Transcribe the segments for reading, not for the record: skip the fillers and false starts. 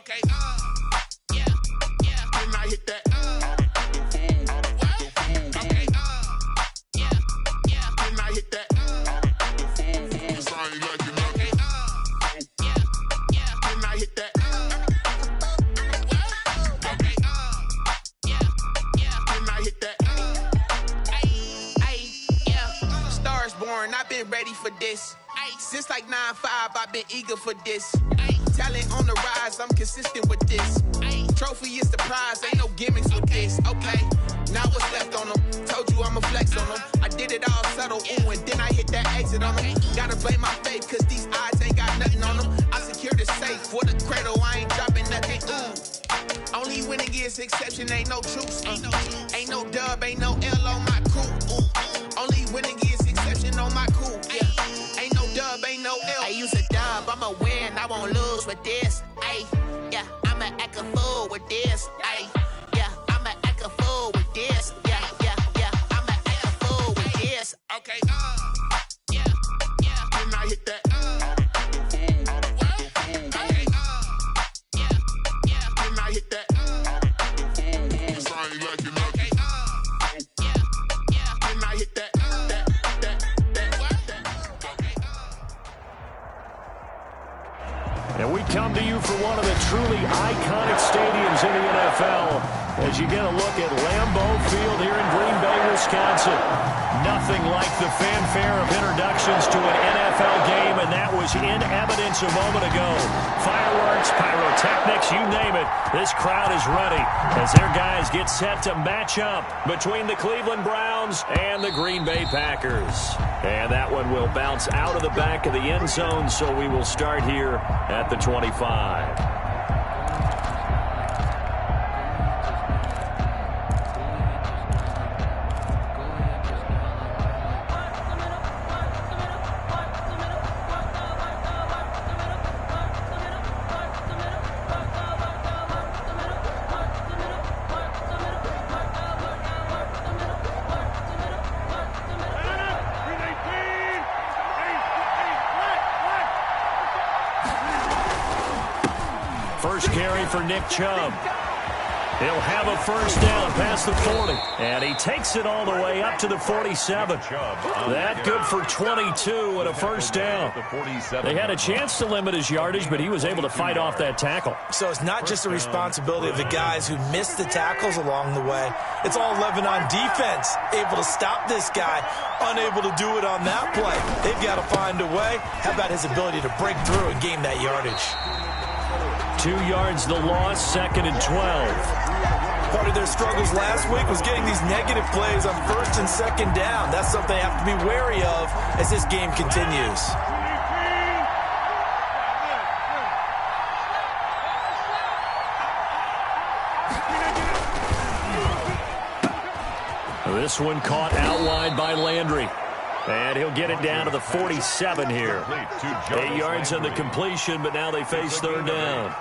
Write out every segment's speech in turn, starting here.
Okay. Yeah. When I hit that. Okay. Yeah. When I hit that. Cause I ain't like it. Okay. Yeah. When I hit that. Okay. Yeah. When I hit that. Yeah. Star is born. I've been ready for this. Since like 9-5, I've been eager for this. Talent on the rise, I'm consistent with this. Trophy is the prize, ain't no gimmicks with this. Okay, now what's left on them? Told you I'ma flex on them. I did it all subtle, ooh, and then I hit that exit on them. Gotta blame my faith, cause these odds ain't got nothing on them. I secure the safe for the cradle, I ain't dropping nothing, ooh. Only winning is exception, ain't no truce. Ain't no dub, ain't no L on my crew, ooh. Only winning is exception on my crew, yeah. Ain't no dub, ain't no L. I use a dub, I'ma win, I won't lose with this. Ay, yeah, I'ma act a fool with this. Ay, yeah, I'ma act a fool with this. Yeah, I'ma act a fool with this. Okay, yeah, when I hit that. Okay, yeah, when I hit that. Cause I ain't like it. Okay, yeah, when I hit that. And we come to you from one of the truly iconic stadiums in the NFL as you get a look at Lambeau Field here in Green Bay, Wisconsin. Nothing like the fanfare of introductions to an NFL game, and that was in evidence a moment ago. Fireworks, pyrotechnics, you name it. This crowd is ready as their guys get set to match up between the Cleveland Browns and the Green Bay Packers. And that one will bounce out of the back of the end zone, so we will start here at the 25. First carry for Nick Chubb. He'll have a first down past the 40. And he takes it all the way up to the 47. That good for 22 and a first down. They had a chance to limit his yardage, but he was able to fight off that tackle. So it's not just the responsibility of the guys who missed the tackles along the way. It's all 11 on defense, able to stop this guy, unable to do it on that play. They've got to find a way. How about his ability to break through and gain that yardage? 2 yards the loss, 2nd and 12. Part of their struggles last week was getting these negative plays on 1st and 2nd down. That's something they have to be wary of as this game continues. This one caught out wide by Landry. And he'll get it down to the 47 here. 8 yards on the completion, but now they face 3rd down.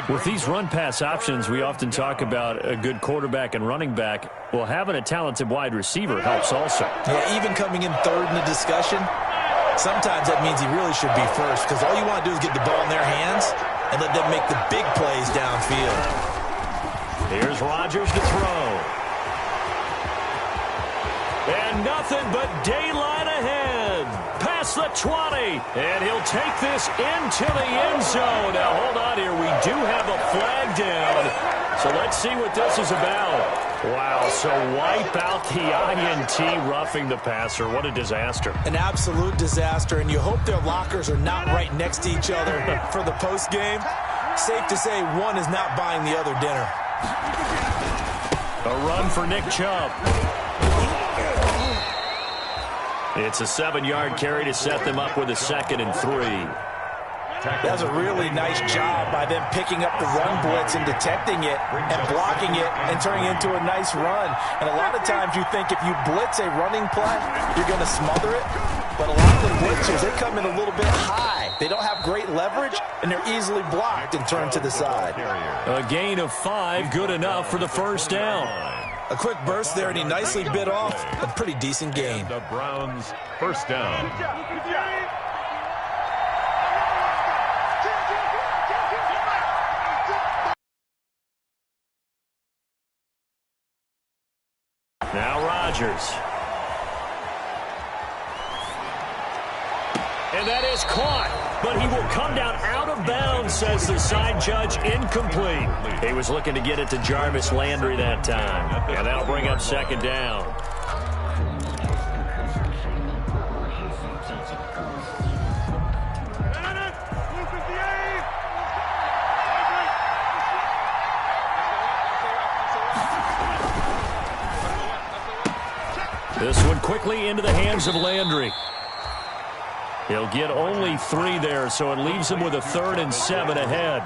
With these run-pass options, we often talk about a good quarterback and running back. Well, having a talented wide receiver helps also. Yeah, even coming in 3rd in the discussion, sometimes that means he really should be first, because all you want to do is get the ball in their hands and let them make the big plays downfield. Here's Rodgers to throw. And nothing but daylight ahead. Past the 20. And he'll take this into the end zone. Now, hold on here. We do have a flag down. So let's see what this is about. Wow, so wipe out the INT, roughing the passer. What a disaster. An absolute disaster, and you hope their lockers are not right next to each other for the postgame. Safe to say one is not buying the other dinner. A run for Nick Chubb. It's a 7-yard carry to set them up with a 2nd and 3. That's a really nice job by them picking up the run blitz and detecting it and blocking it and turning it into a nice run. And a lot of times you think if you blitz a running play, you're going to smother it. But a lot of the blitzers, they come in a little bit high. They don't have great leverage, and they're easily blocked and turned to the side. A gain of 5, good enough for the first down. A quick burst there, and he nicely bit off a pretty decent gain. The Browns first down. caught, but he will come down out of bounds, says the side judge, incomplete. He was looking to get it to Jarvis Landry that time, and that'll bring up second down. This one quickly into the hands of Landry. He'll get only 3 there, so it leaves him with a 3rd and 7 ahead.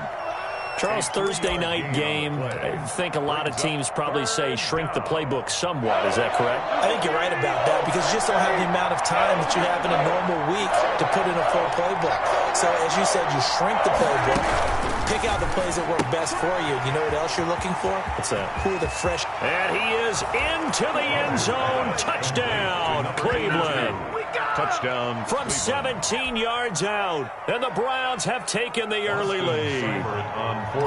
Charles, Thursday night game, I think a lot of teams probably say shrink the playbook somewhat. Is that correct? I think you're right about that because you just don't have the amount of time that you have in a normal week to put in a full playbook. So, as you said, you shrink the playbook, pick out the plays that work best for you. You know what else you're looking for? What's that? Who are the fresh? And he is into the end zone. Touchdown, Cleveland. Touchdown. From 17 yards out. And the Browns have taken the early lead.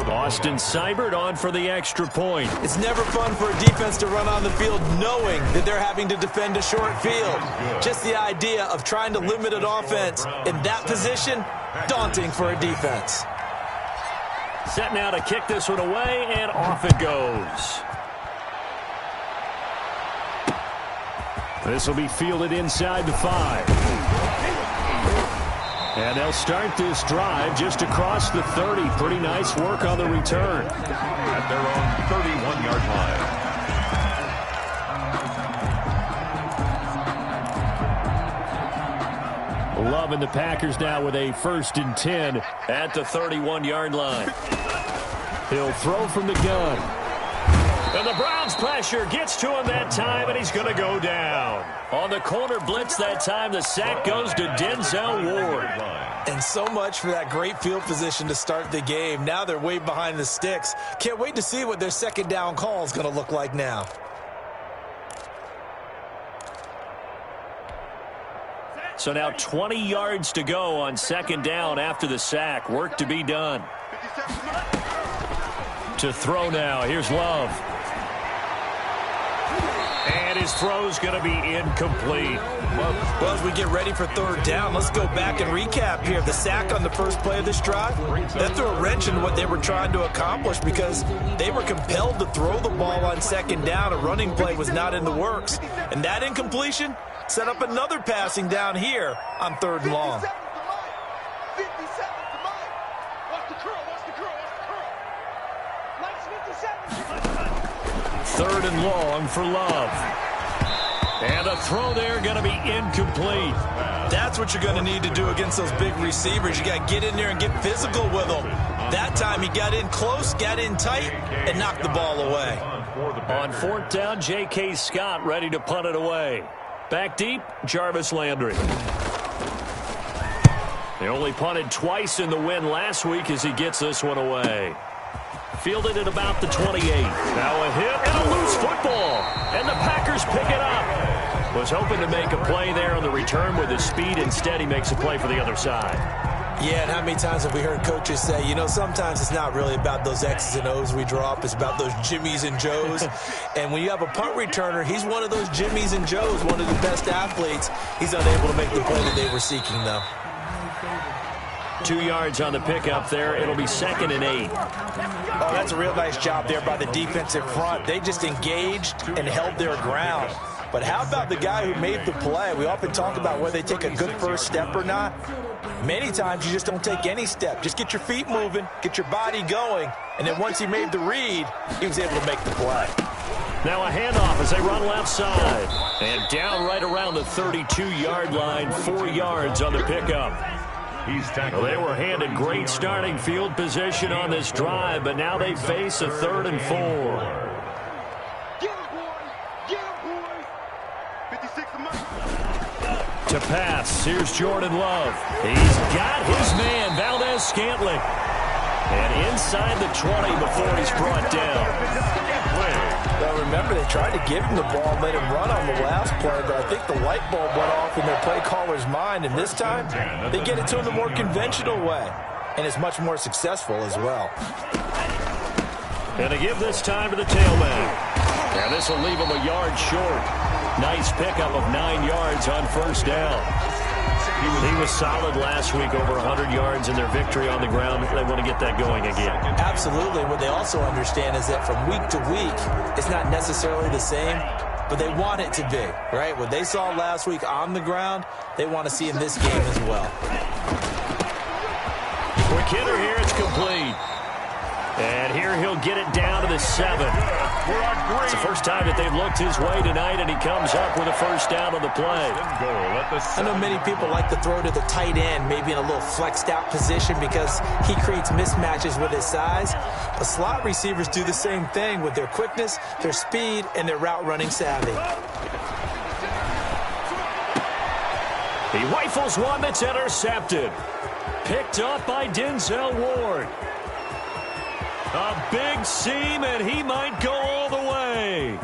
Austin Seibert on for the extra point. It's never fun for a defense to run on the field knowing that they're having to defend a short field. Just the idea of trying to limit an offense in that position, daunting for a defense. Set now to kick this one away, and off it goes. This will be fielded inside the 5. And they'll start this drive just across the 30. Pretty nice work on the return. At their own 31-yard line. Love and the Packers now with a 1st and 10 at the 31-yard line. He'll throw from the gun. And the Browns pressure gets to him that time, and he's going to go down. On the corner blitz that time, the sack goes to Denzel Ward. And so much for that great field position to start the game. Now they're way behind the sticks. Can't wait to see what their second down call is going to look like now. So now 20 yards to go on second down after the sack. Work to be done. To throw now. Here's Love. And his throw's going to be incomplete. Well, as we get ready for third down, let's go back and recap here. The sack on the first play of this drive, that threw a wrench in what they were trying to accomplish because they were compelled to throw the ball on second down. A running play was not in the works. And that incompletion set up another passing down here on 3rd and long. 3rd and long for Love. And a throw there going to be incomplete. That's what you're going to need to do against those big receivers. You got to get in there and get physical with them. That time he got in close, got in tight, and knocked the ball away. On 4th down, J.K. Scott ready to punt it away. Back deep, Jarvis Landry. They only punted twice in the win last week as he gets this one away. Fielded at about the 28. Now a hit and a loose football. And the Packers pick it up. Was hoping to make a play there on the return with his speed. Instead, he makes a play for the other side. Yeah, and how many times have we heard coaches say, you know, sometimes it's not really about those X's and O's we drop. It's about those Jimmies and Joes. And when you have a punt returner, he's one of those Jimmies and Joes, one of the best athletes. He's unable to make the play that they were seeking, though. 2 yards on the pickup there. It'll be 2nd and 8. Oh, that's a real nice job there by the defensive front. They just engaged and held their ground. But how about the guy who made the play? We often talk about whether they take a good first step or not. Many times you just don't take any step. Just get your feet moving, get your body going, and then once he made the read, he was able to make the play. Now a handoff as they run left side. And down right around the 32-yard line, 4 yards on the pickup. Well, they were handed great starting field position on this drive, but now they face a 3rd and 4. To pass, here's Jordan Love. He's got his man, Valdez-Scantling. And inside the 20 before he's brought down. Well, remember, they tried to give him the ball and let him run on the last play, but I think the light bulb went off in their play caller's mind, and this time they get it to him the more conventional way, and it's much more successful as well. And to give this time to the tailback. And this will leave him a yard short. Nice pickup of 9 yards on 1st down. He was solid last week, over 100 yards in their victory on the ground. They want to get that going again. Absolutely. What they also understand is that from week to week, it's not necessarily the same, but they want it to be, right? What they saw last week on the ground, they want to see in this game as well. Quick hitter here, it's complete. And here he'll get it down to the 7. It's the first time that they've looked his way tonight, and he comes up with a first down on the play. I know many people like to throw to the tight end, maybe in a little flexed out position because he creates mismatches with his size. But slot receivers do the same thing with their quickness, their speed, and their route running savvy. He rifles one that's intercepted. Picked up by Denzel Ward. A big seam, and he might go all the way.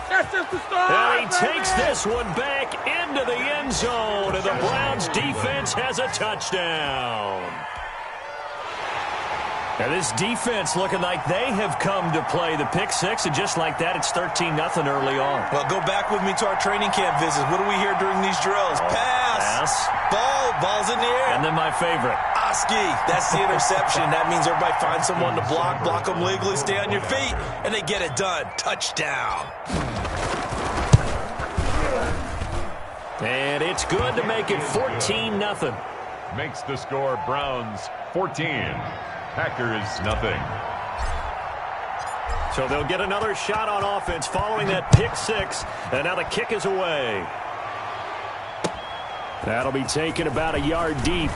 That's just the start. And he takes this one back into the end zone, and the Browns defense has a touchdown. Now this defense looking like they have come to play. The pick six, and just like that, it's 13-0 early on. Well, go back with me to our training camp visits. What do we hear during these drills? Pass. Ball's in the air. And then my favorite. Oski. That's the interception. That means everybody finds someone to block them legally, stay on your feet, and they get it done. Touchdown. And it's good to make it 14-0. Makes the score Browns 14. Packers nothing. So they'll get another shot on offense following that pick six. And now the kick is away. That'll be taken about a yard deep.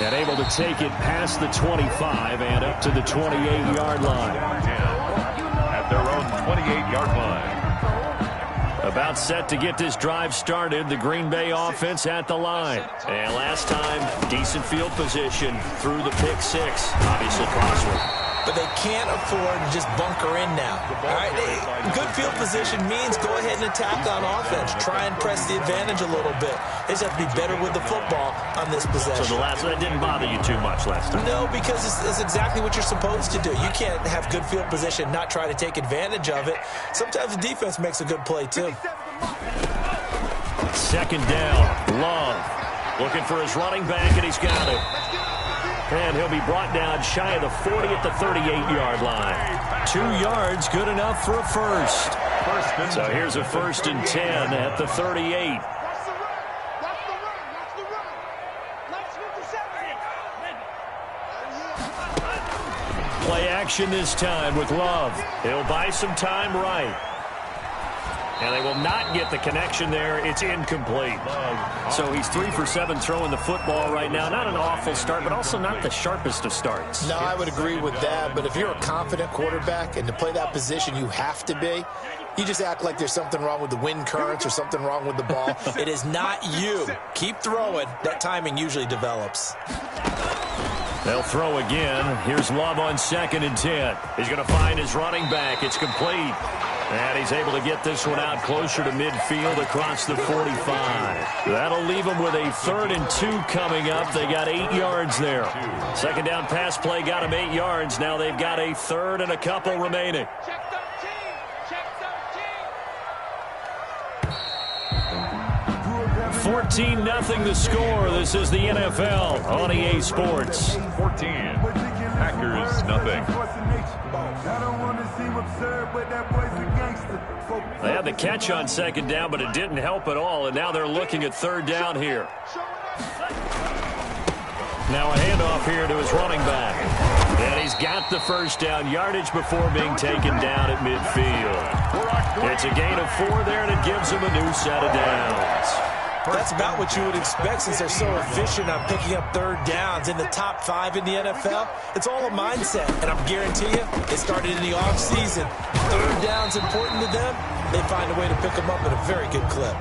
And able to take it past the 25 and up to the 28-yard line. At their own 28-yard line. About set to get this drive started. The Green Bay offense at the line. And last time, decent field position through the pick six. Obviously costly. But they can't afford to just bunker in now. All right, good field position means go ahead and attack on offense. Try and press the advantage a little bit. They just have to be better with the football on this possession. So that didn't bother you too much last time? No, because it's exactly what you're supposed to do. You can't have good field position, not try to take advantage of it. Sometimes the defense makes a good play, too. Second down, Love. Looking for his running back, and he's got it. And he'll be brought down shy of the 40 at the 38-yard line. 2 yards, good enough for a first. So here's a 1st and 10 at the 38. Play action this time with Love. He'll buy some time right. And they will not get the connection there. It's incomplete. So he's 3 for 7 throwing the football right now. Not an awful start, but also not the sharpest of starts. No, I would agree with that. But if you're a confident quarterback and to play that position you have to be, you just act like there's something wrong with the wind currents or something wrong with the ball. It is not you. Keep throwing. That timing usually develops. They'll throw again. Here's Love on 2nd and 10. He's going to find his running back. It's complete. And he's able to get this one out closer to midfield across the 45. That'll leave them with a 3rd and 2 coming up. They got 8 yards there. Second down pass play got them 8 yards. Now they've got a 3rd and a couple remaining. 14-0 the score. This is the NFL on EA Sports. 14. Packers nothing. They had the catch on 2nd down, but it didn't help at all, and now they're looking at 3rd down here. Now a handoff here to his running back. And he's got the 1st down yardage before being taken down at midfield. It's a gain of 4 there, and it gives him a new set of downs. That's about what you would expect since they're so efficient on picking up 3rd downs. In the top 5 in the NFL, it's all a mindset. And I'm guarantee you, it started in the offseason. 3rd down's important to them. They find a way to pick them up at a very good clip.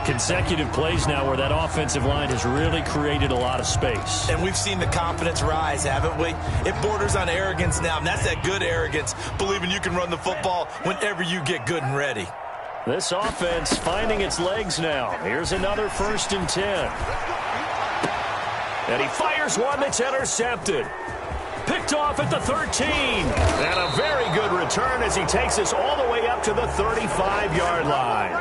Consecutive plays now where that offensive line has really created a lot of space. And we've seen the confidence rise, haven't we? It borders on arrogance now, and that's that good arrogance, believing you can run the football whenever you get good and ready. This offense finding its legs now. Here's another 1st and 10. And he fires one that's intercepted. picked off at the 13. And a very good return as he takes us all the way up to the 35-yard line.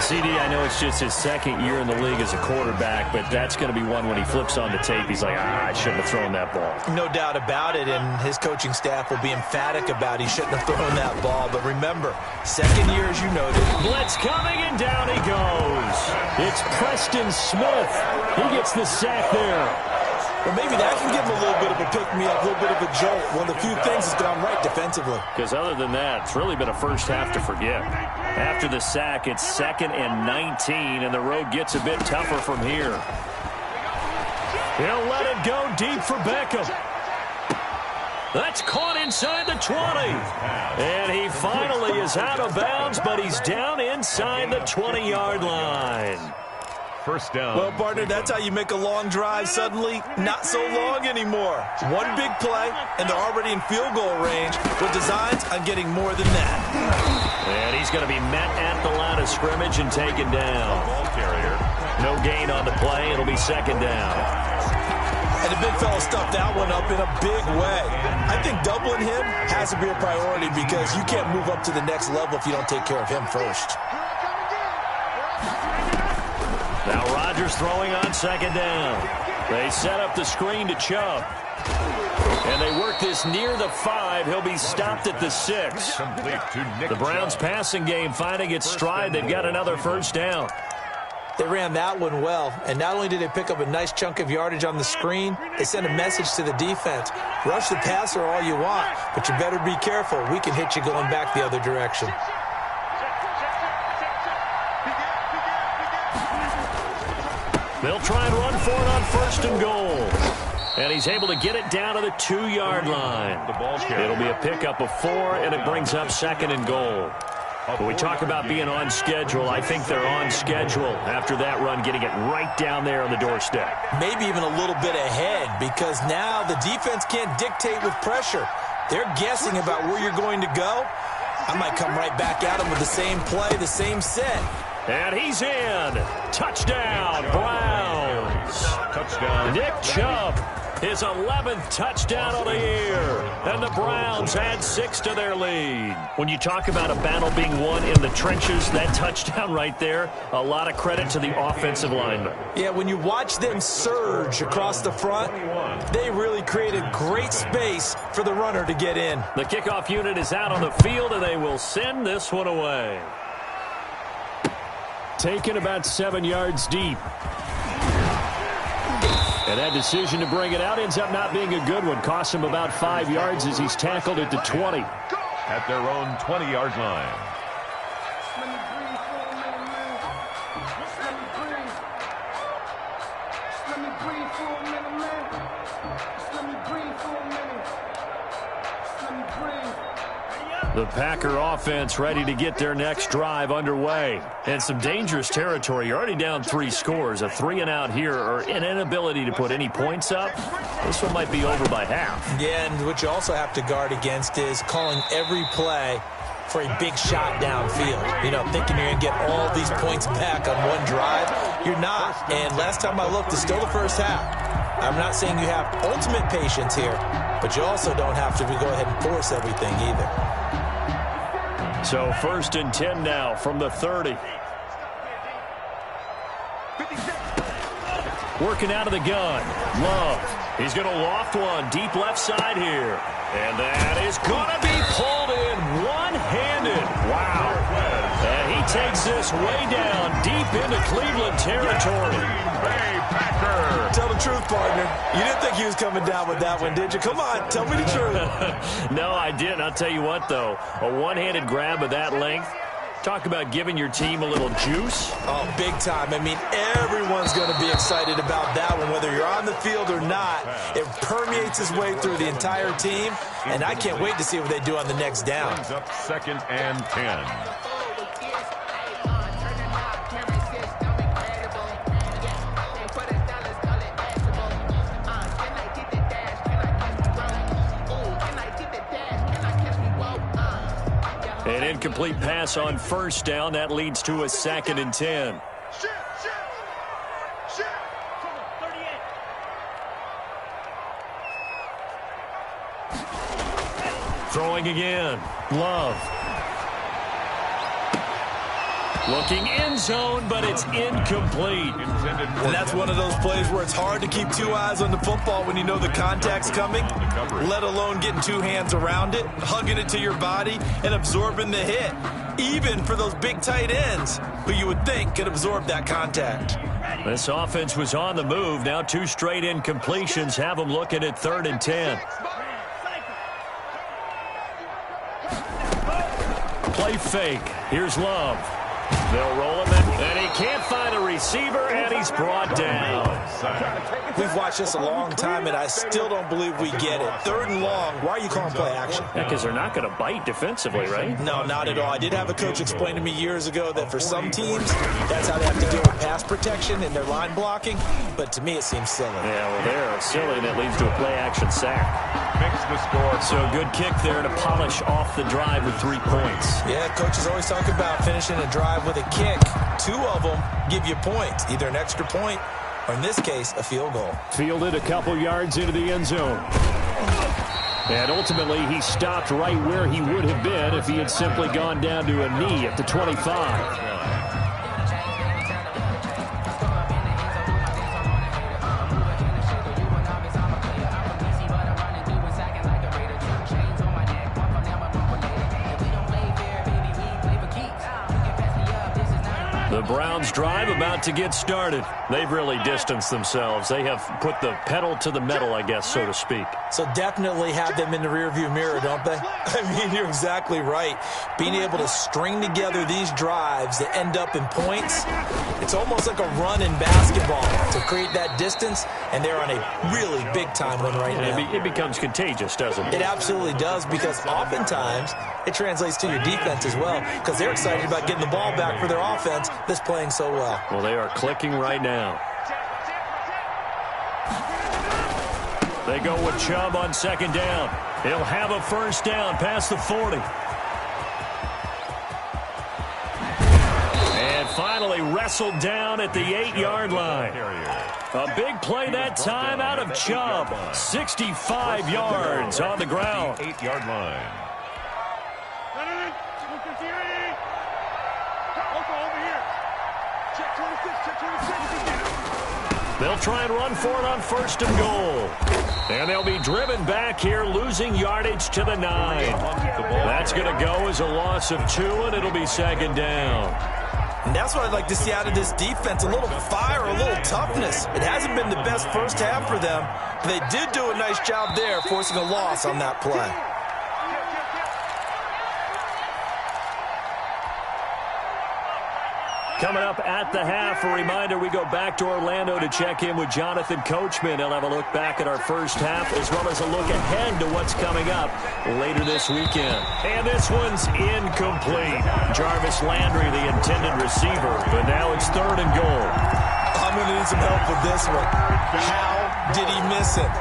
CD, I know it's just his second year in the league as a quarterback, but that's going to be one when he flips on the tape. He's like, I shouldn't have thrown that ball. No doubt about it, and his coaching staff will be emphatic about he shouldn't have thrown that ball. But remember, second year, as you noted. Blitz coming, and down he goes. It's Preston Smith. He gets the sack there. Well, maybe that can give him a little bit of a pick-me-up, a little bit of a jolt. One of the few things that's gone right defensively. Because other than that, it's really been a first half to forget. After the sack, it's 2nd and 19, and the road gets a bit tougher from here. He'll let it go deep for Beckham. That's caught inside the 20. And he finally is out of bounds, but he's down inside the 20-yard line. First down. Well, partner, that's how you make a long drive suddenly not so long anymore. One big play, and they're already in field goal range with designs on getting more than that. And he's going to be met at the line of scrimmage and taken down. Ball carrier. No gain on the play. It'll be 2nd down. And the big fella stuffed that one up in a big way. I think doubling him has to be a priority because you can't move up to the next level if you don't take care of him first. Now Rodgers throwing on 2nd down. They set up the screen to Chubb. And they work this near the 5. He'll be stopped at the 6. The Browns passing game finding its stride. They've got another first down. They ran that one well, and not only did they pick up a nice chunk of yardage on the screen, they sent a message to the defense. Rush the passer all you want, but you better be careful. We can hit you going back the other direction. They'll try and run for it on 1st and goal. And he's able to get it down to the 2-yard line. It'll be a pickup of 4, and it brings up 2nd and goal. When we talk about being on schedule, I think they're on schedule after that run, getting it right down there on the doorstep. Maybe even a little bit ahead, because now the defense can't dictate with pressure. They're guessing about where you're going to go. I might come right back at them with the same play, the same set. And he's in. Touchdown, Browns. Touchdown. Nick Chubb, his 11th touchdown of the year. And the Browns add 6 to their lead. When you talk about a battle being won in the trenches, that touchdown right there, a lot of credit to the offensive linemen. Yeah, when you watch them surge across the front, they really created great space for the runner to get in. The kickoff unit is out on the field, and they will send this one away. Taken about 7 yards deep. And that decision to bring it out ends up not being a good one. Costs him about 5 yards as he's tackled at the 20. At their own 20-yard line. The Packer offense ready to get their next drive underway. And some dangerous territory. You're already down 3 scores. A 3-and-out here or an inability to put any points up. This one might be over by half. Yeah, and what you also have to guard against is calling every play for a big shot downfield. You know, thinking you're going to get all these points back on one drive. You're not. And last time I looked, it's still the first half. I'm not saying you have ultimate patience here, but you also don't have to go ahead and force everything either. So 1st and 10 now from the 30. Working out of the gun. Love. He's going to loft one deep left side here. And that is going to be pulled in one-handed. Wow. And he takes this way down deep into Cleveland territory. Tell the truth, partner. You didn't think he was coming down with that one, did you? Come on, tell me the truth. No, I didn't. I'll tell you what, though. A one-handed grab of that length. Talk about giving your team a little juice. Oh, big time. I mean, everyone's going to be excited about that one, whether you're on the field or not. It permeates its way through the entire team, and I can't wait to see what they do on the next down. Brings up 2nd and 10. An incomplete pass on 1st down. That leads to a 2nd and 10. Throwing again. Love. Looking end zone, but it's incomplete. And that's one of those plays where it's hard to keep two eyes on the football when you know the contact's coming, let alone getting two hands around it, hugging it to your body, and absorbing the hit, even for those big tight ends who you would think could absorb that contact. This offense was on the move. Now 2 straight incompletions have them looking at 3rd and 10. Play fake. Here's Love. They'll roll him, and he can't find a receiver, and he's brought down. We've watched this a long time, and I still don't believe we get it. 3rd and long, why are you calling play action? Because they're not going to bite defensively, right? No, not at all. I did have a coach explain to me years ago that for some teams, that's how they have to deal with pass protection and their line blocking, but to me it seems silly. Yeah, well, they're silly, and it leads to a play-action sack. Makes the score. So a good kick there to polish off the drive with 3 points. Yeah, coaches always talk about finishing a drive with a kick. 2 of them give you points, either an extra point or, in this case, a field goal. Fielded a couple yards into the end zone. And ultimately, he stopped right where he would have been if he had simply gone down to a knee at the 25. The Browns drive about to get started. They've really distanced themselves. They have put the pedal to the metal, I guess, so to speak. So definitely have them in the rearview mirror, don't they? I mean, you're exactly right. Being able to string together these drives that end up in points, it's almost like a run in basketball to create that distance, and they're on a really big-time one right now. It becomes contagious, doesn't it? It absolutely does, because oftentimes it translates to your defense as well, because they're excited about getting the ball back for their offense that's playing so well. Well, they are clicking right now. They go with Chubb on 2nd down. He'll have a 1st down past the 40. And finally wrestled down at the 8-yard line. A big play that time out of Chubb. 65 yards on the ground. 8-yard line. They'll try and run for it on 1st and goal. And they'll be driven back here, losing yardage to the 9. That's going to go as a loss of 2, and it'll be 2nd down. And that's what I'd like to see out of this defense, a little fire, a little toughness. It hasn't been the best first half for them, but they did do a nice job there, forcing a loss on that play. Coming up at the half, a reminder, we go back to Orlando to check in with Jonathan Coachman. He'll have a look back at our first half, as well as a look ahead to what's coming up later this weekend. And this one's incomplete. Jarvis Landry, the intended receiver, but now it's 3rd and goal. I'm going to need some help with this one. How did he miss it?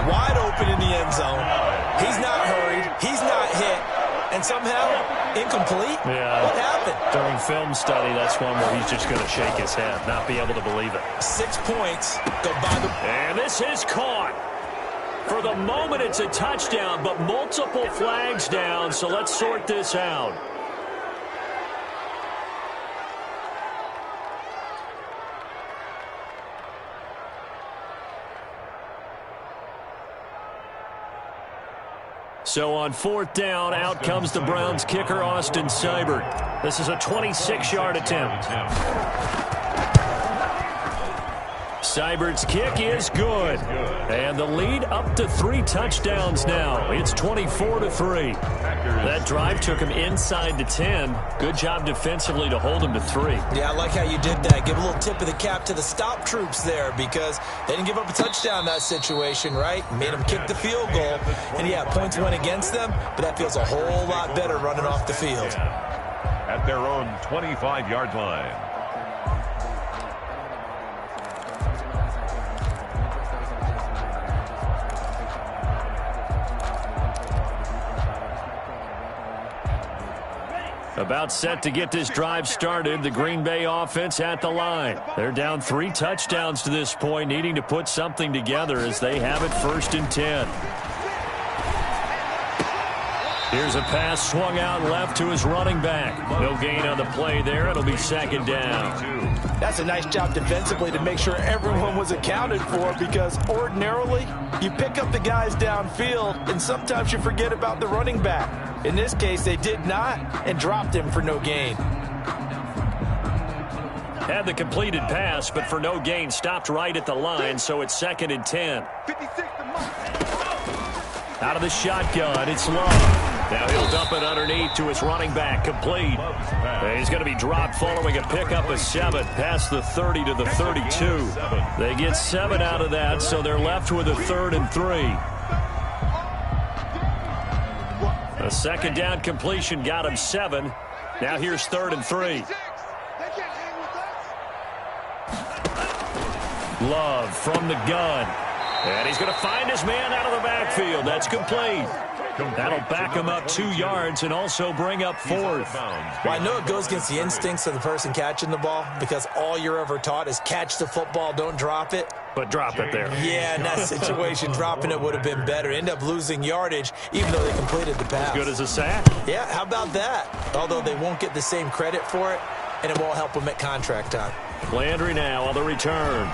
Wide open in the end zone. He's not hurried. He's not hit. And somehow, incomplete? Yeah. What happened? During film study, that's one where he's just going to shake his head, not be able to believe it. 6 points go by the... And this is caught. For the moment, it's a touchdown, but multiple flags down, so let's sort this out. So on 4th down, out comes the Browns kicker, Austin Seibert. This is a 26-yard attempt. Seibert's kick is good. And the lead up to 3 touchdowns now. It's 24-3. That drive took him inside the 10. Good job defensively to hold him to 3. Yeah, I like how you did that. Give a little tip of the cap to the stop troops there, because they didn't give up a touchdown in that situation, right? Made them kick the field goal. And yeah, points went against them, but that feels a whole lot better running off the field. At their own 25-yard line. About set to get this drive started, the Green Bay offense at the line. They're down 3 touchdowns to this point, needing to put something together as they have it 1st and 10. Here's a pass swung out left to his running back. No gain on the play there. It'll be second down. That's a nice job defensively to make sure everyone was accounted for, because ordinarily you pick up the guys downfield and sometimes you forget about the running back. In this case, they did not and dropped him for no gain. Had the completed pass, but for no gain, stopped right at the line, so it's 2nd and 10. Out of the shotgun, it's Love. Now he'll dump it underneath to his running back, complete. And he's going to be dropped following a pickup of 7 past the 30 to the 32. They get 7 out of that, so they're left with a 3rd and 3. A second down completion got him 7. Now here's 3rd and 3. Love from the gun. And he's going to find his man out of the backfield. That's complete. That'll back him up 2 yards and also bring up 4th. Well, I know it goes against the instincts of the person catching the ball, because all you're ever taught is catch the football, don't drop it. But drop it there. Yeah, in that situation, dropping it would have been better. End up losing yardage, even though they completed the pass. As good as a sack. Yeah, how about that? Although they won't get the same credit for it, and it won't help them at contract time. Landry now on the return.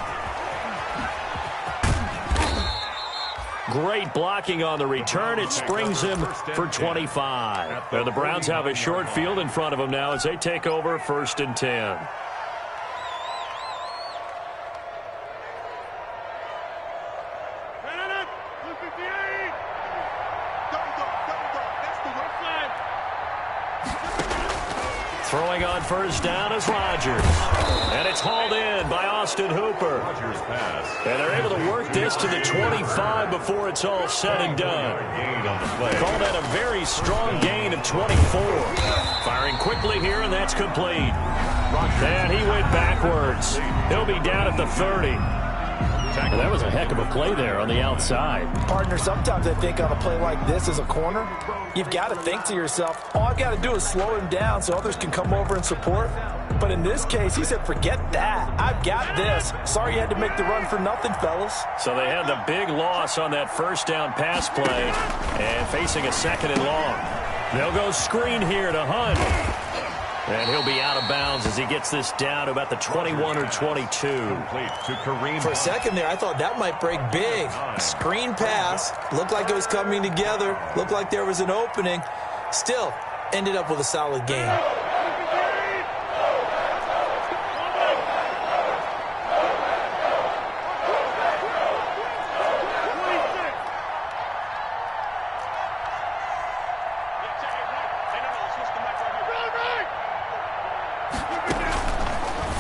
Great blocking on the return. It springs him for 25. And the Browns have a short field in front of them now as they take over 1st and 10. Throwing on 1st down is Rodgers. And it's hauled in by Austin Hooper. And they're able to work this to the 25 before it's all said and done. Call that a very strong gain of 24. Firing quickly here, and that's complete. And he went backwards. He'll be down at the 30. And that was a heck of a play there on the outside. Partner, sometimes I think on a play like this as a corner, you've got to think to yourself, all I've got to do is slow him down so others can come over and support. But in this case, he said, forget that. I've got this. Sorry you had to make the run for nothing, fellas. So they had the big loss on that 1st down pass play and facing a 2nd and long. They'll go screen here to Hunt. And he'll be out of bounds as he gets this down to about the 21 or 22. For a second there, I thought that might break big. Screen pass. Looked like it was coming together. Looked like there was an opening. Still, ended up with a solid game.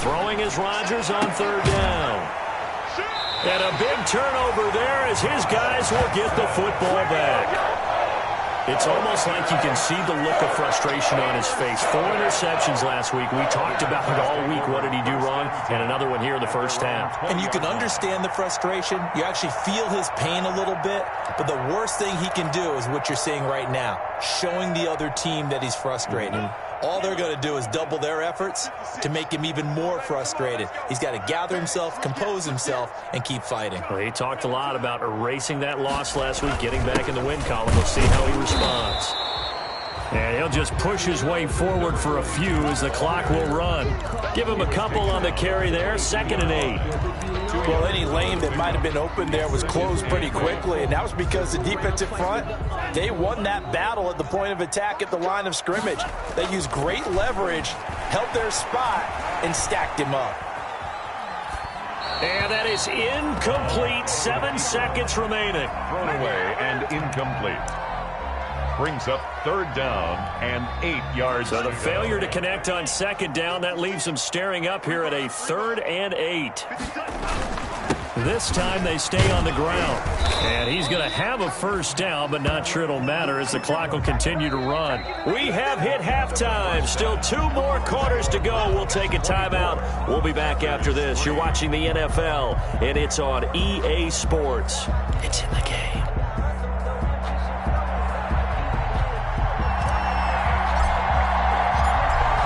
Throwing is Rodgers on 3rd down. And a big turnover there as his guys will get the football back. It's almost like you can see the look of frustration on his face. 4 interceptions last week. We talked about it all week. What did he do wrong? And another one here in the 1st half. And you can understand the frustration. You actually feel his pain a little bit. But the worst thing he can do is what you're seeing right now, showing the other team that he's frustrated. All they're going to do is double their efforts to make him even more frustrated. He's got to gather himself, compose himself, and keep fighting. Well, he talked a lot about erasing that loss last week, getting back in the win column. We'll see how he responds. And he'll just push his way forward for a few as the clock will run. Give him a couple on the carry there, 2nd and 8. Well, any lane that might have been open there was closed pretty quickly, and that was because the defensive front, they won that battle at the point of attack at the line of scrimmage. They used great leverage, held their spot, and stacked him up. And that is incomplete. 7 seconds remaining. Thrown away and incomplete. Brings up 3rd down and 8 yards. So the failure to connect on 2nd down, that leaves them staring up here at a 3rd and 8. This time they stay on the ground. And he's going to have a 1st down, but not sure it'll matter as the clock will continue to run. We have hit halftime. Still 2 more quarters to go. We'll take a timeout. We'll be back after this. You're watching the NFL, and it's on EA Sports. It's in the game.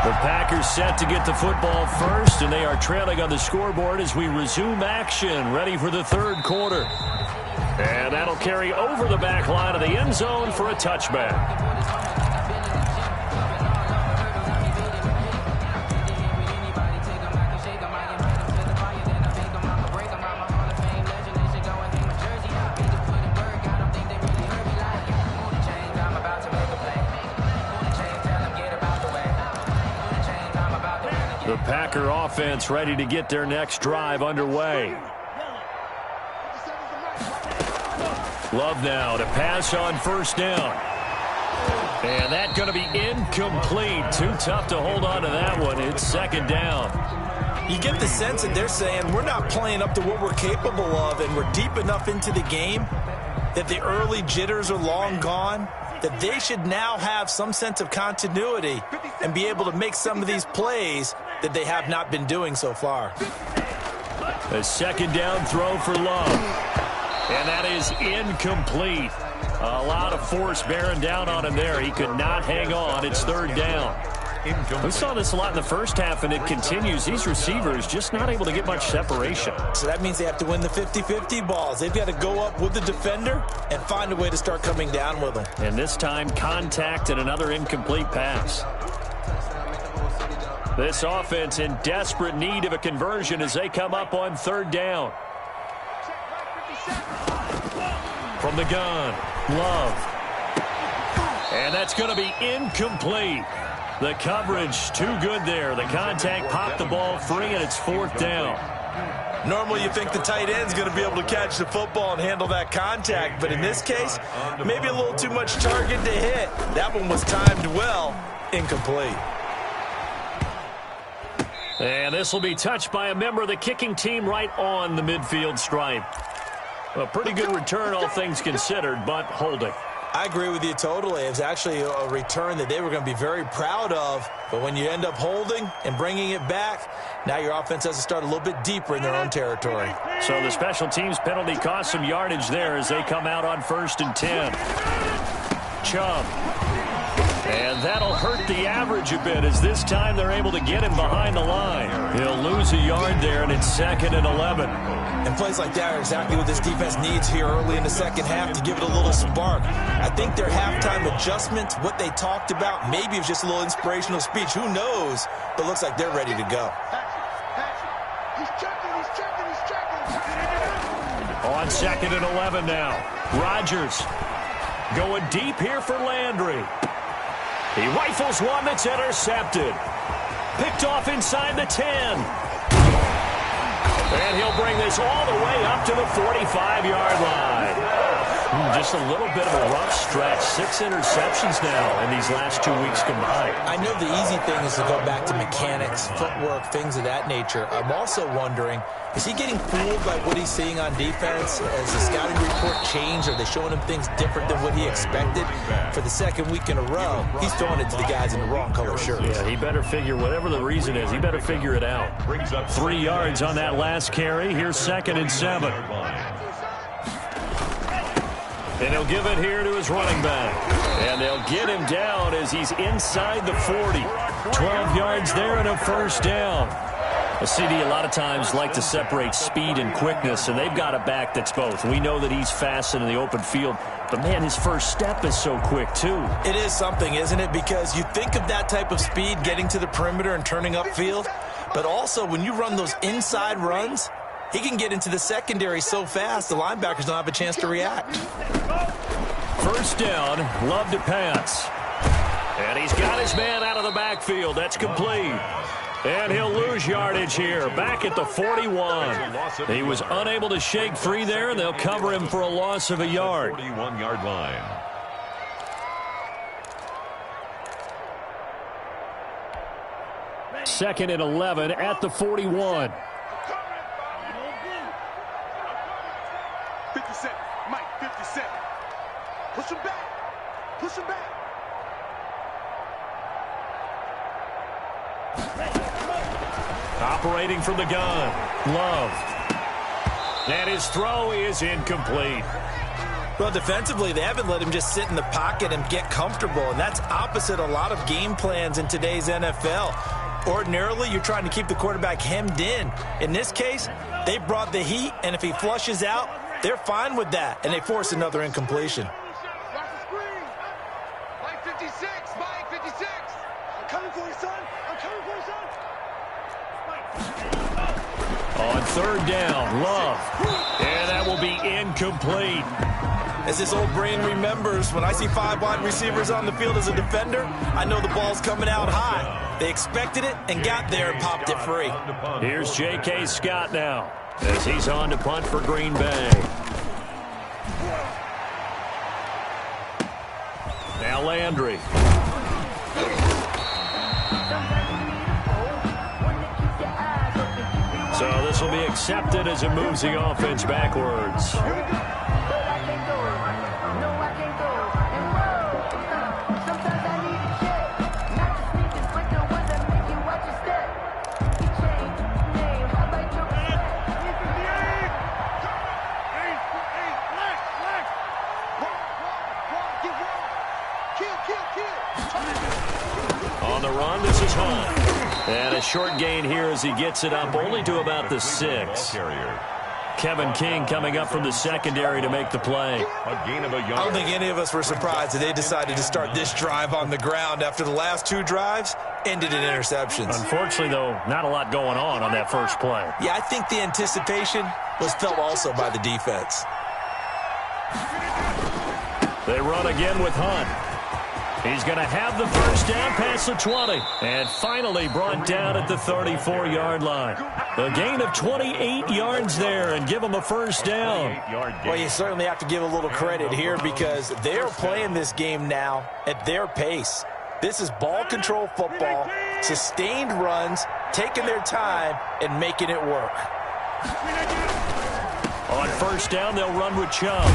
The Packers set to get the football first, and they are trailing on the scoreboard as we resume action, ready for the 3rd quarter. And that'll carry over the back line of the end zone for a touchback. Packer offense ready to get their next drive underway. Love now to pass on first down. And that's going to be incomplete. Too tough to hold on to that one. It's second down. You get the sense that they're saying we're not playing up to what we're capable of, and we're deep enough into the game that the early jitters are long gone, that they should now have some sense of continuity and be able to make some of these plays that they have not been doing so far. A second down throw for Love. And that is incomplete. A lot of force bearing down on him there. He could not hang on. It's third down. We saw this a lot in the first half, and it continues. These receivers just not able to get much separation. So that means they have to win the 50-50 balls. They've got to go up with the defender and find a way to start coming down with them. And this time, contact and another incomplete pass. This offense in desperate need of a conversion as they come up on third down. From the gun, Love. And that's going to be incomplete. The coverage too good there. The contact popped the ball free, and it's fourth down. Normally you think the tight end's going to be able to catch the football and handle that contact, but in this case, maybe a little too much target to hit. That one was timed well. Incomplete. And this will be touched by a member of the kicking team right on the midfield stripe. A pretty good return, all things considered, but holding. I agree with you totally. It's actually a return that they were going to be very proud of. But when you end up holding and bringing it back, now your offense has to start a little bit deeper in their own territory. So the special teams penalty cost some yardage there as they come out on 1st and 10. Chubb. And that'll hurt the average a bit as this time they're able to get him behind the line. He'll lose a yard there, and it's 2nd and 11. And plays like that are exactly what this defense needs here early in the second half to give it a little spark. I think their halftime adjustments, what they talked about, maybe it was just a little inspirational speech. Who knows? But it looks like they're ready to go. He's checking. On 2nd and 11 now. Rodgers going deep here for Landry. He rifles one that's intercepted. Picked off inside the 10. And he'll bring this all the way up to the 45-yard line. Just a little bit of a rough stretch. 6 interceptions now in these last 2 weeks combined. I know the easy thing is to go back to mechanics, footwork, things of that nature. I'm also wondering, is he getting fooled by what he's seeing on defense? Has the scouting report changed? Are they showing him things different than what he expected? For the second week in a row, he's throwing it to the guys in the wrong color shirts. Yeah, he better figure, whatever the reason is, he better figure it out. 3 yards on that last carry. Here's 2nd and 7. And he'll give it here to his running back. And they'll get him down as he's inside the 40. 12 yards there and a first down. A CD a lot of times like to separate speed and quickness, and they've got a back that's both. We know that he's fast in the open field, but, man, his first step is so quick, too. It is something, isn't it? Because you think of that type of speed getting to the perimeter and turning upfield, but also when you run those inside runs, he can get into the secondary so fast the linebackers don't have a chance to react. First down, Love to pass. And he's got his man out of the backfield. That's complete. And he'll lose yardage here, back at the 41. He was unable to shake free there, and they'll cover him for a loss of a yard. 41-yard line. Second and 11 at the 41. 57, Mike, 57. Push him back. Push him back. Operating from the gun, Love. And his throw is incomplete. Well, defensively, they haven't let him just sit in the pocket and get comfortable, and that's opposite a lot of game plans in today's NFL. Ordinarily, you're trying to keep the quarterback hemmed in. In this case, they brought the heat, and if he flushes out, they're fine with that, and they force another incompletion. Watch the screen. Mike 56, Mike 56. I'm coming for you, son. I'm coming for you, son. On third down, Love. And that will be incomplete. As this old brain remembers, when I see 5 wide receivers on the field as a defender, I know the ball's coming out high. They expected it and got there and popped it free. Here's J.K. Scott now as he's on to punt for Green Bay. Now Landry. So this will be accepted as it moves the offense backwards. On the run, this is Hunt. And a short gain here as he gets it up only to about the 6. Kevin King coming up from the secondary to make the play. I don't think any of us were surprised that they decided to start this drive on the ground after the last 2 drives ended in interceptions. Unfortunately, though, not a lot going on that first play. Yeah, I think the anticipation was felt also by the defense. They run again with Hunt. He's going to have the first down past the 20. And finally brought down at the 34-yard line. A gain of 28 yards there and give him a first down. Well, you certainly have to give a little credit here because they're playing this game now at their pace. This is ball control football, sustained runs, taking their time, and making it work. On first down, they'll run with Chubb.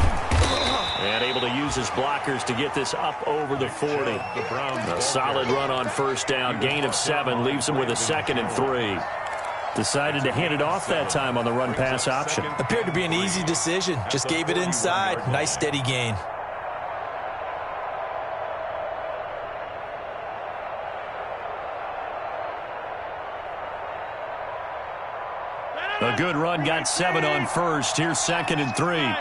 And able to use his blockers to get this up over the 40. A solid run on first down. Gain of 7 leaves him with a 2nd and 3. Decided to hand it off that time on the run-pass option. Appeared to be an easy decision. Just gave it inside. Nice steady gain. A good run, got 7 on first. Here's 2nd and 3.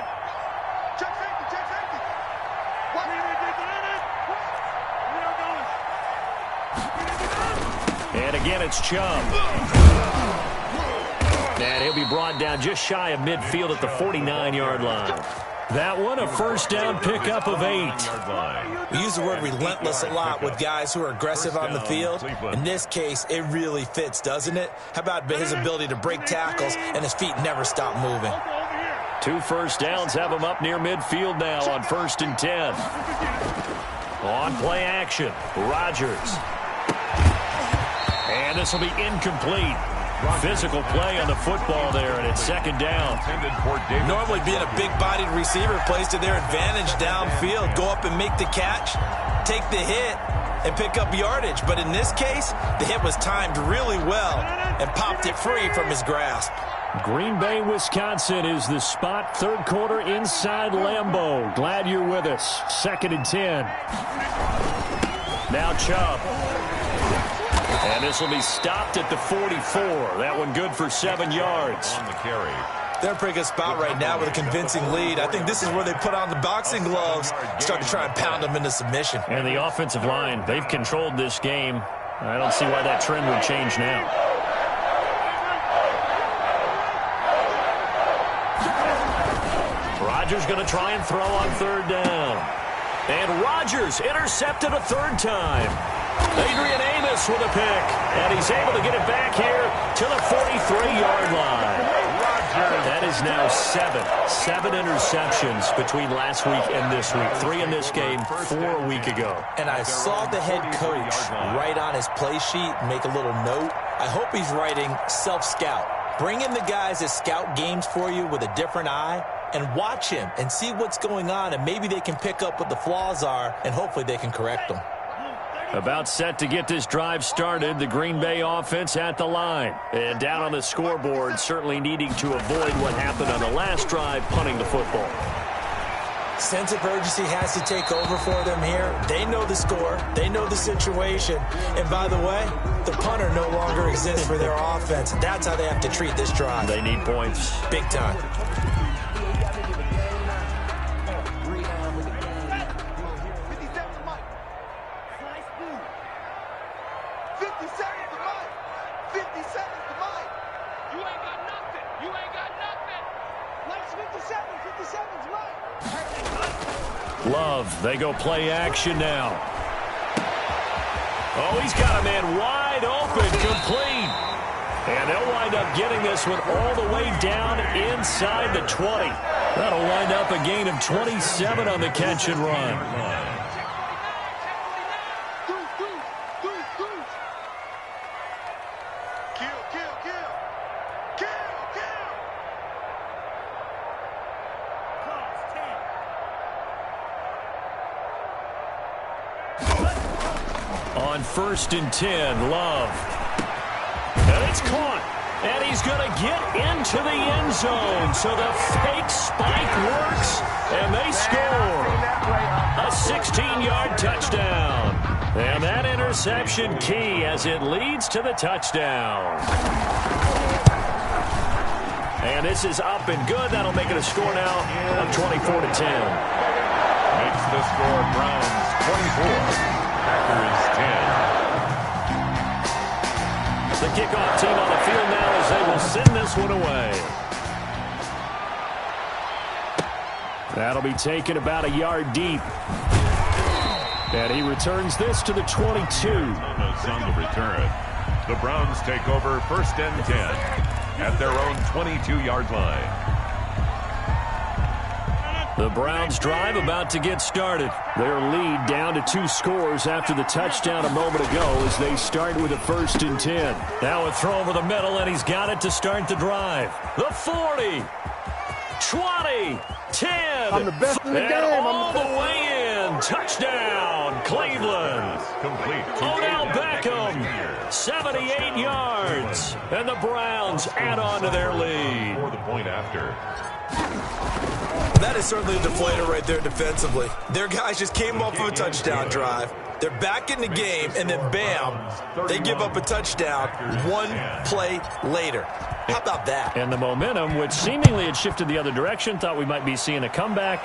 And again, it's Chubb. And he'll be brought down just shy of midfield at the 49-yard line. That one, a first down pickup of 8. We use the word relentless a lot with guys who are aggressive on the field. In this case, it really fits, doesn't it? How about his ability to break tackles and his feet never stop moving? 2 first downs have him up near midfield now on 1st and 10. On play action, Rodgers. And this will be incomplete. Physical play on the football there, and it's 2nd down. Normally being a big-bodied receiver plays to their advantage downfield. Go up and make the catch, take the hit, and pick up yardage. But in this case, the hit was timed really well and popped it free from his grasp. Green Bay, Wisconsin is the spot. 3rd quarter inside Lambeau. Glad you're with us. 2nd and 10. Now Chubb. And this will be stopped at the 44. That one good for 7 yards. On the carry. They're in a pretty good spot right now with a convincing lead. I think this is where they put on the boxing gloves, start to try and pound them into submission. And the offensive line, they've controlled this game. I don't see why that trend would change now. Rodgers going to try and throw on 3rd down. And Rodgers intercepted a 3rd time. Adrian Amos with a pick, and he's able to get it back here to the 43-yard line. That is now 7 interceptions between last week and this week. 3 in this game, 4 a week ago. And I saw the head coach write on his play sheet, make a little note. I hope he's writing self-scout. Bring in the guys that scout games for you with a different eye and watch him and see what's going on, and maybe they can pick up what the flaws are, and hopefully they can correct them. About set to get this drive started. The Green Bay offense at the line. And down on the scoreboard, certainly needing to avoid what happened on the last drive, punting the football. Sense of urgency has to take over for them here. They know the score. They know the situation. And by the way, the punter no longer exists for their offense. That's how they have to treat this drive. They need points. Big time. Love, they go play action now. Oh, he's got a man wide wide open, complete. And they'll wind up getting this one all the way down inside the 20. That'll wind up a gain of 27 on the catch and run. On 1st and 10, Love. And it's caught. And he's going to get into the end zone. So the fake spike works, and they score. A 16-yard touchdown. And that interception key as it leads to the touchdown. And this is up and good. That'll make it a score now of 24-10. Makes the score Browns 24. Packers 10. The kickoff team on the field now as they will send this one away. That'll be taken about a yard deep. And he returns this to the 22. On the return. The Browns take over 1st and 10 at their own 22-yard line. The Browns drive about to get started. Their lead down to 2 scores after the touchdown a moment ago as they start with a 1st and 10. Now a throw over the middle, and he's got it to start the drive. The 40, 20, 10. I'm the best in the game. All the way in. Touchdown, Cleveland. Complete. Odell Beckham, 78 yards. And the Browns add on to their lead. For the point after. That is certainly a deflator right there defensively. Their guys just came off of a touchdown drive. They're back in the game, and then bam, they give up a touchdown 1 play later. How about that? And the momentum, which seemingly had shifted the other direction, thought we might be seeing a comeback.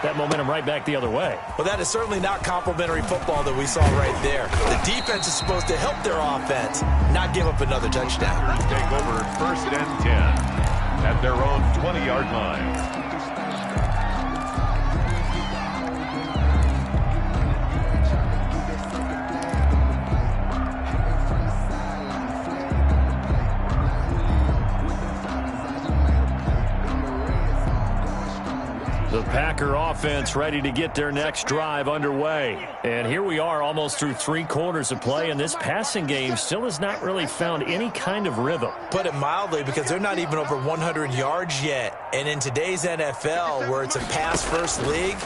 That momentum right back the other way. Well, that is certainly not complimentary football that we saw right there. The defense is supposed to help their offense, not give up another touchdown. Take over 1st and 10 at their own 20-yard line. The Packer offense ready to get their next drive underway. And here we are almost through 3 quarters of play, and this passing game still has not really found any kind of rhythm. Put it mildly, because they're not even over 100 yards yet. And in today's NFL, where it's a pass-first league,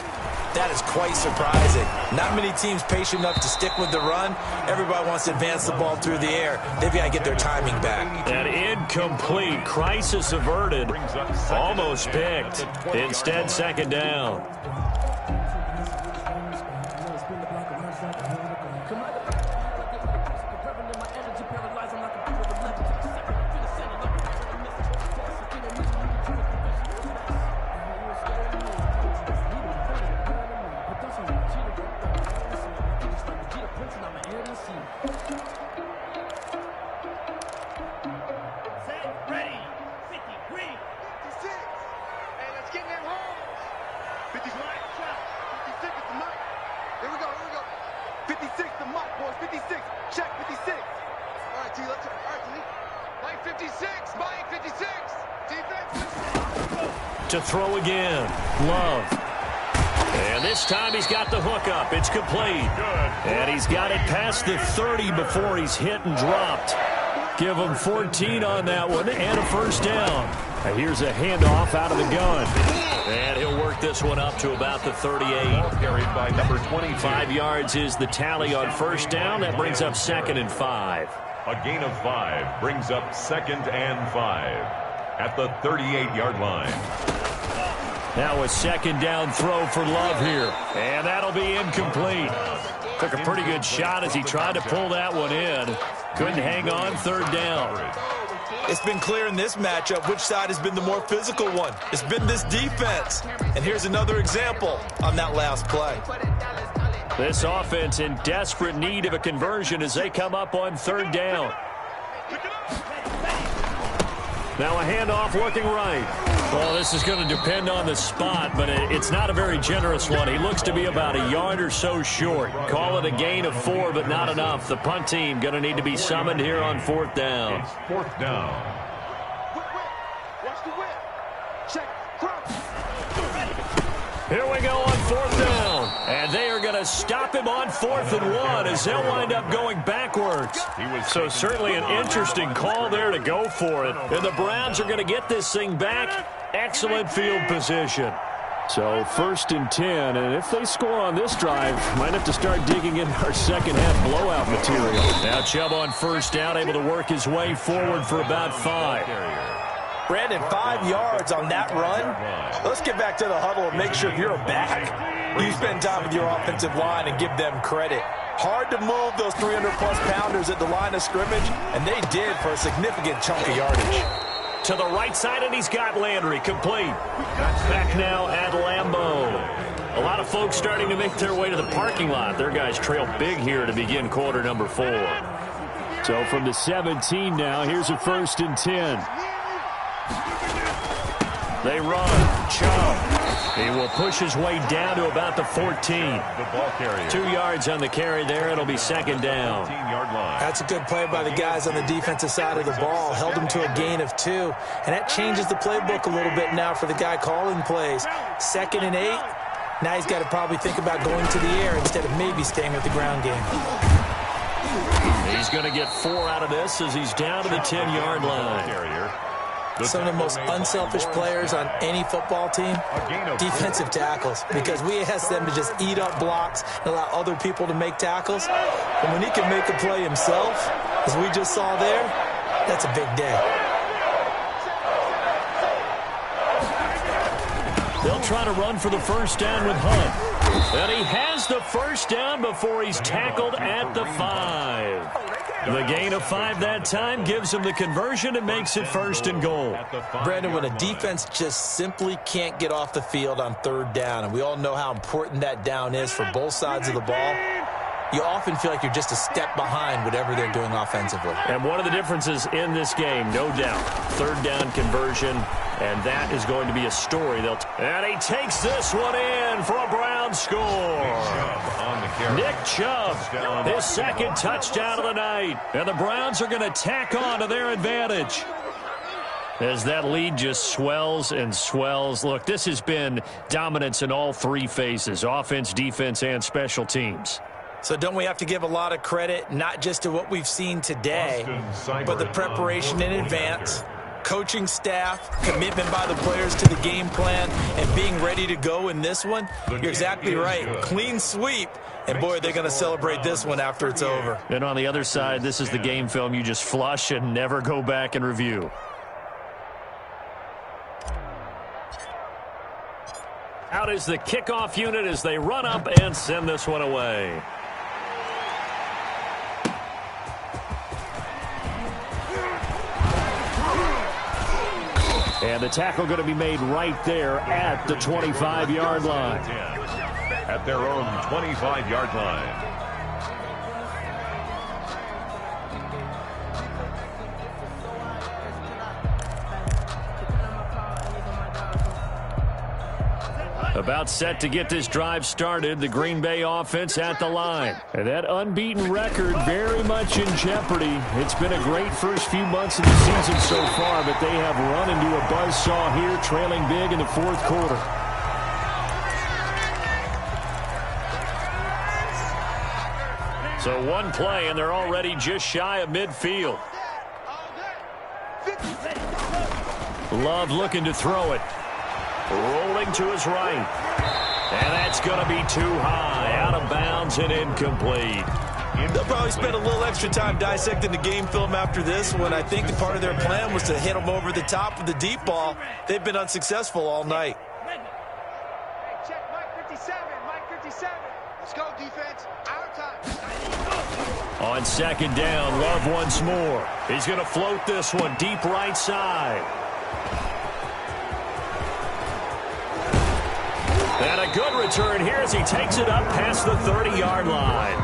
that is quite surprising. Not many teams patient enough to stick with the run. Everybody wants to advance the ball through the air. They've got to get their timing back. An incomplete. Crisis averted. Almost picked. Instead, 2nd down. To throw again. Love. And this time he's got the hook up. It's complete. And he's got it past the 30 before he's hit and dropped. Give him 14 on that one and a 1st down. And here's a handoff out of the gun. And he'll work this one up to about the 38. Carried by number 25. 5 yards is the tally on 1st down. That brings up 2nd and 5. A gain of 5 brings up 2nd and 5 at the 38-yard line. Now a 2nd down throw for Love here. And that'll be incomplete. Took a pretty good shot as he tried to pull that one in. Couldn't hang on. 3rd down. It's been clear in this matchup which side has been the more physical one. It's been this defense. And here's another example on that last play. This offense in desperate need of a conversion as they come up on 3rd down. Now a handoff looking right. Well, this is going to depend on the spot, but it's not a very generous one. He looks to be about a yard or so short. Call it a gain of 4, but not enough. The punt team going to need to be summoned here on 4th down. It's 4th down. Watch the whip. Check. Cross. Here we go on 4th down. And they are going to stop him on 4th and 1 as they'll wind up going backwards. So certainly an interesting call there to go for it. And the Browns are going to get this thing back. Excellent field position. So 1st and 10, and if they score on this drive, might have to start digging into our second half blowout material. Now Chubb on 1st down, able to work his way forward for about 5. Brandon, 5 yards on that run. Let's get back to the huddle and make sure you're back. You spend time with your offensive line and give them credit. Hard to move those 300-plus pounders at the line of scrimmage, and they did for a significant chunk of yardage. To the right side, and he's got Landry complete. Back now at Lambeau. A lot of folks starting to make their way to the parking lot. Their guys trail big here to begin quarter number 4. So from the 17 now, here's a 1st and 10. They run. Chubb. He will push his way down to about the 14. The ball carrier. 2 yards on the carry there. It'll be 2nd down. 15-yard line. That's a good play by the guys on the defensive side of the ball. Held him to a gain of 2. And that changes the playbook a little bit now for the guy calling plays. 2nd and 8. Now he's got to probably think about going to the air instead of maybe staying with the ground game. He's going to get 4 out of this as he's down to the 10-yard line. Some of the most unselfish players on any football team, defensive tackles, because we ask them to just eat up blocks and allow other people to make tackles. And when he can make a play himself, as we just saw there, that's a big day. They'll try to run for the 1st down with Hunt. And he has the 1st down before he's tackled at the 5. The gain of 5 that time gives him the conversion and makes it 1st and goal. Brandon, when a defense just simply can't get off the field on 3rd down, and we all know how important that down is for both sides of the ball, you often feel like you're just a step behind whatever they're doing offensively. And one of the differences in this game, no doubt, 3rd down conversion, and that is going to be a story. And he takes this one in for a Brown score. Nick Chubb, his 2nd touchdown of the night. And the Browns are going to tack on to their advantage as that lead just swells and swells. Look, this has been dominance in all 3 phases, offense, defense, and special teams. So don't we have to give a lot of credit, not just to what we've seen today, but the preparation in advance, coaching staff, commitment by the players to the game plan, and being ready to go in this one? You're exactly right. Clean sweep. And, boy, they're going to celebrate this one after it's over. And on the other side, this is the game film you just flush and never go back and review. Out is the kickoff unit as they run up and send this one away. And the tackle going to be made right there at the 25-yard line. At their own 25-yard line. About set to get this drive started, the Green Bay offense at the line. And that unbeaten record very much in jeopardy. It's been a great first few months of the season so far, but they have run into a buzzsaw here, trailing big in the 4th quarter. So one play, and they're already just shy of midfield. Love looking to throw it. Rolling to his right. And that's going to be too high. Out of bounds and incomplete. They'll probably spend a little extra time dissecting the game film after this one. I think part of their plan was to hit them over the top with the deep ball. They've been unsuccessful all night. Hey, check Mike 57. Mike 57. Let's go, defense. Our time. On 2nd down, Love once more. He's going to float this one deep right side. And a good return here as he takes it up past the 30-yard line.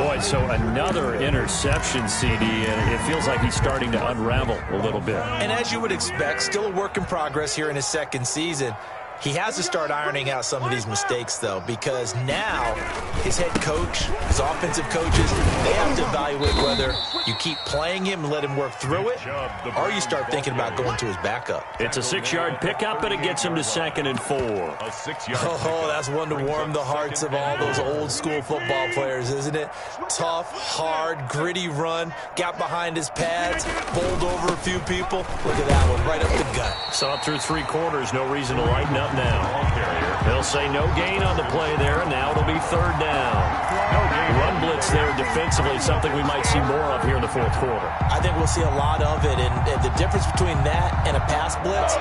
Boy, so another interception, CD, and it feels like he's starting to unravel a little bit. And as you would expect, still a work in progress here in his second season. He has to start ironing out some of these mistakes, though, because now his head coach, his offensive coaches, they have to evaluate whether you keep playing him and let him work through it, or you start thinking about going to his backup. It's a 6-yard pickup, and it gets him to 2nd and 4. Oh, that's one to warm the hearts of all those old-school football players, isn't it? Tough, hard, gritty run, got behind his pads, bowled over a few people. Look at that one, right up the gut. Saw it through 3 quarters, no reason to lighten up now. They'll say no gain on the play there, and now it'll be 3rd down. Run blitz there defensively, something we might see more of here in the 4th quarter. I think we'll see a lot of it, and the difference between that and a pass blitz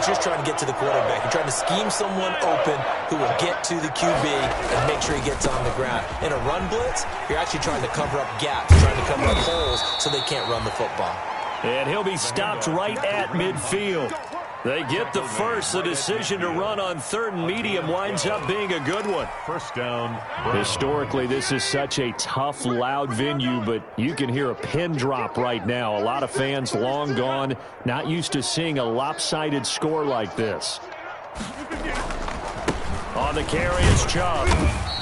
just trying to get to the quarterback. You're trying to scheme someone open who will get to the QB and make sure he gets on the ground. In a run blitz, you're actually trying to cover up gaps, trying to cover up holes so they can't run the football. And he'll be stopped right at midfield. They get the first. The decision to run on 3rd and medium winds up being a good one. 1st down. Historically, this is such a tough, loud venue, but you can hear a pin drop right now. A lot of fans long gone, not used to seeing a lopsided score like this. On the carry is Chubb.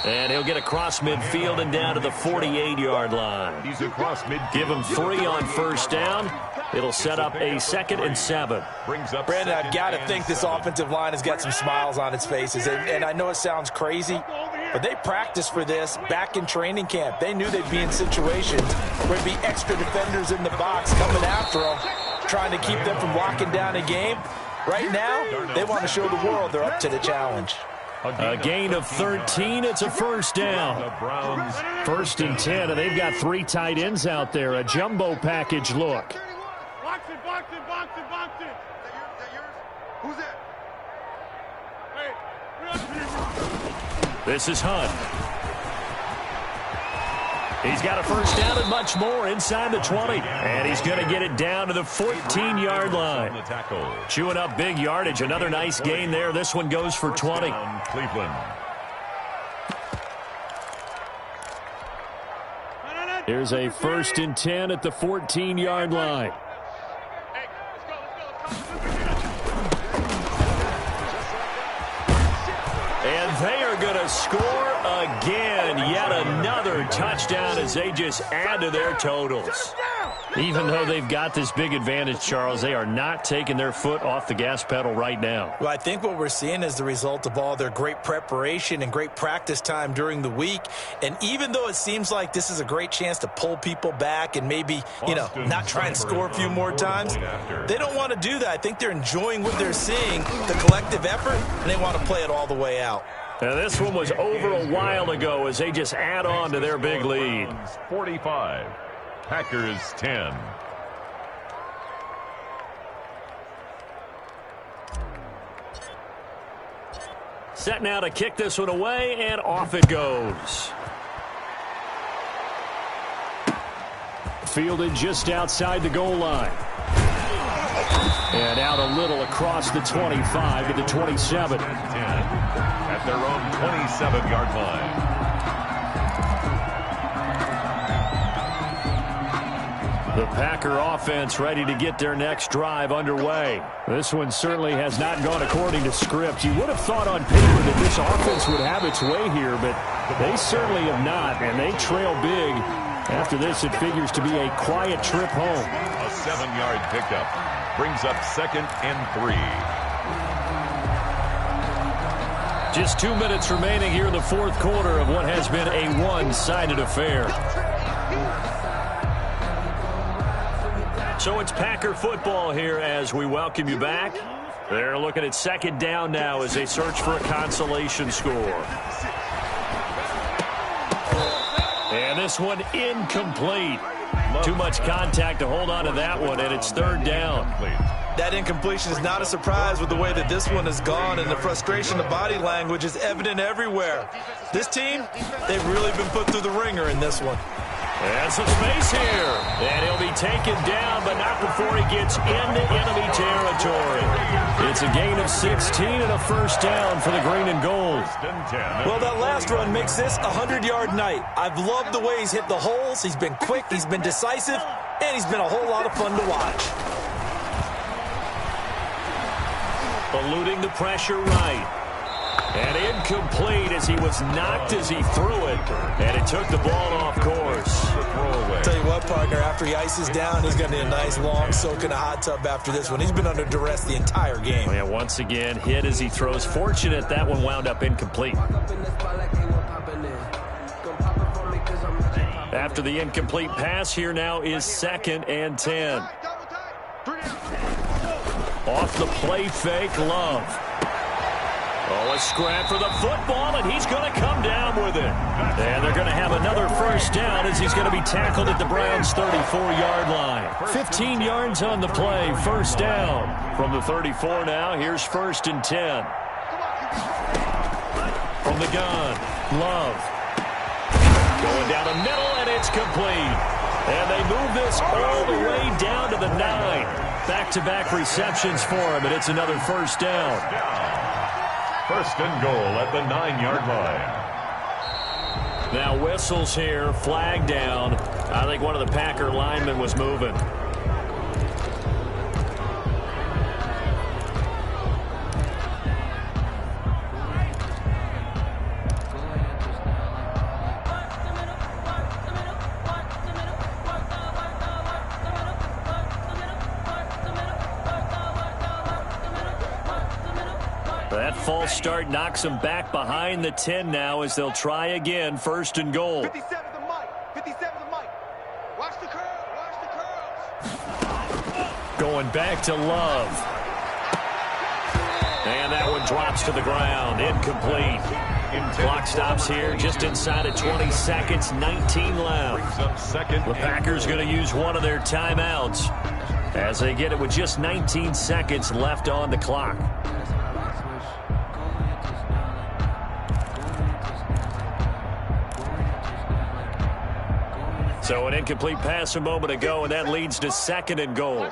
And he'll get across midfield and down to the 48-yard line. He's across midfield. Give him 3 on 1st down. It'll set up a 2nd and 7. Brandon, I've got to think this offensive line has got some smiles on its faces. And I know it sounds crazy, but they practiced for this back in training camp. They knew they'd be in situations where there'd be extra defenders in the box coming after them, trying to keep them from locking down a game. Right now, they want to show the world they're up to the challenge. A gain of 13. It's a 1st down. 1st and 10, and they've got 3 tight ends out there. A jumbo package look. Box it. Is that yours? Who's that? Hey, this is Hunt. He's got a 1st down and much more inside the 20. And he's going to get it down to the 14-yard line. Chewing up big yardage. Another nice gain there. This one goes for 20. Cleveland. Here's a 1st and 10 at the 14-yard line. And they are going to score again. Yet another touchdown as they just add to their totals. Even though they've got this big advantage, Charles, they are not taking their foot off the gas pedal right now. Well, I think what we're seeing is the result of all their great preparation and great practice time during the week. And even though it seems like this is a great chance to pull people back and maybe, not try and score a few more times, they don't want to do that. I think they're enjoying what they're seeing, the collective effort, and they want to play it all the way out. Now, this one was over a while ago as they just add on to their big lead. 45. Packers 10. Set now to kick this one away, and off it goes. Fielded just outside the goal line. And out a little across the 25 to the 27. 10 at their own 27-yard line. The Packer offense ready to get their next drive underway. This one certainly has not gone according to script. You would have thought on paper that this offense would have its way here, but they certainly have not, and they trail big. After this, it figures to be a quiet trip home. A 7-yard pickup brings up 2nd and 3. Just 2 minutes remaining here in the 4th quarter of what has been a one-sided affair. So it's Packer football here as we welcome you back. They're looking at 2nd down now as they search for a consolation score. And this one incomplete. Too much contact to hold on to that one, and it's 3rd down. That incompletion is not a surprise with the way that this one has gone, and the frustration of body language is evident everywhere. This team, they've really been put through the ringer in this one. And some space here. And he'll be taken down, but not before he gets into enemy territory. It's a gain of 16 and a first down for the green and gold. Well, that last run makes this a 100-yard night. I've loved the way he's hit the holes. He's been quick, he's been decisive, and he's been a whole lot of fun to watch. Eluding the pressure right. And incomplete as he was knocked as he threw it. And it took the ball off course. Tell you what, partner, after he ices down, he's going to need a nice long soak in a hot tub after this one. He's been under duress the entire game. Yeah, once again, hit as he throws. Fortunate that one wound up incomplete. After the incomplete pass, here now is 2nd and 10. Off the play fake, Love. Oh, a scrap for the football, and he's going to come down with it. And they're going to have another first down as he's going to be tackled at the Browns' 34-yard line. 15 yards on the play, first down. From the 34 now, here's 1st and 10. From the gun, Love. Going down the middle, and it's complete. And they move this all the way down to the 9. Back-to-back receptions for him, and it's another first down. 1st and goal at the 9-yard line. Now whistles here, flag down. I think one of the Packer linemen was moving. That false start knocks them back behind the 10 now as they'll try again, 1st and goal. 57 to Mike. 57 to Mike. Watch the curl. Watch the curls. Going back to Love. And that one drops to the ground. Incomplete. Clock stops here just inside of 20 seconds. 19 left. The Packers going to use one of their timeouts as they get it with just 19 seconds left on the clock. So an incomplete pass a moment ago, and that leads to 2nd and goal.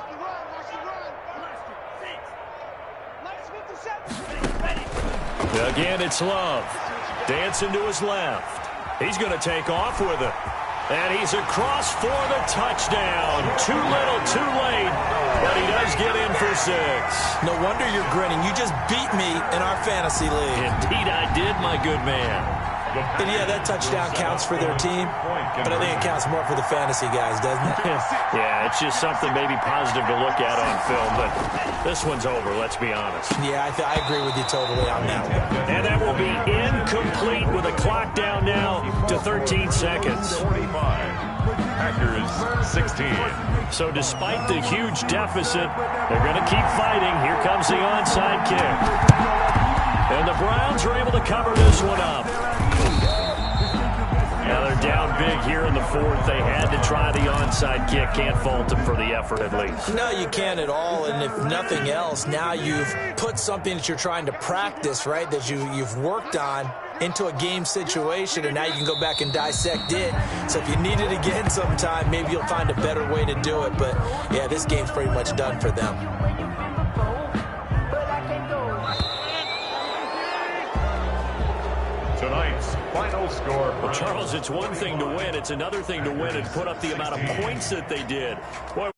Again, it's Love. Dancing to his left. He's going to take off with it. And he's across for the touchdown. Too little, too late. But he does get in for 6. No wonder you're grinning. You just beat me in our fantasy league. Indeed I did, my good man. And yeah, that touchdown counts for their team, but I think it counts more for the fantasy guys, doesn't it? Yeah, it's just something maybe positive to look at on film, but this one's over, let's be honest. Yeah, I agree with you totally on that one. And that will be incomplete with a clock down now to 13 seconds. 45. Packers 16. So despite the huge deficit, they're going to keep fighting. Here comes the onside kick. And the Browns are able to cover this one up. Now they're down big here in the 4th. They had to try the onside kick. Can't fault them for the effort at least. No, you can't at all. And if nothing else, now you've put something that you're trying to practice, right, that you've worked on into a game situation, and now you can go back and dissect it. So if you need it again sometime, maybe you'll find a better way to do it. But, yeah, this game's pretty much done for them. Tonight's final score. Well, Charles, it's one thing to win. It's another thing to win and put up the amount of points that they did. Boy,